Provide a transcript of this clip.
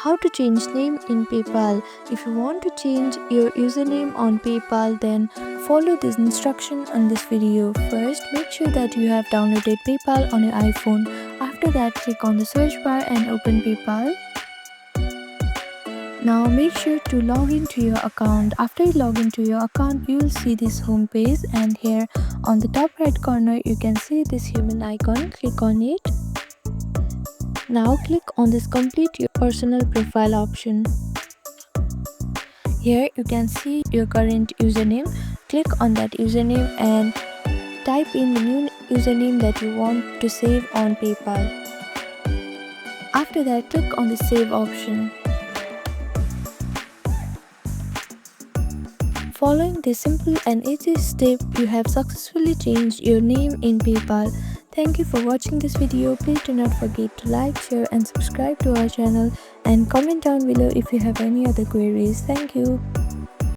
How to change name in PayPal. If you want to change your username on PayPal, then follow this instruction on this video. First, make sure that you have downloaded PayPal on your iPhone. After that, click on the search bar and open PayPal. Now make sure to log into your account. After you log into your account, you will see this home page, and here on the top right corner you can see this human icon. Click on it. Now click on this complete your personal profile option. Here you can see your current username. Click on that username and type in the new username that you want to save on PayPal. After that, click on the save option. Following this simple and easy step, you have successfully changed your name in PayPal. Thank you for watching this video. Please do not forget to like, share and subscribe to our channel, and comment down below if you have any other queries. Thank you.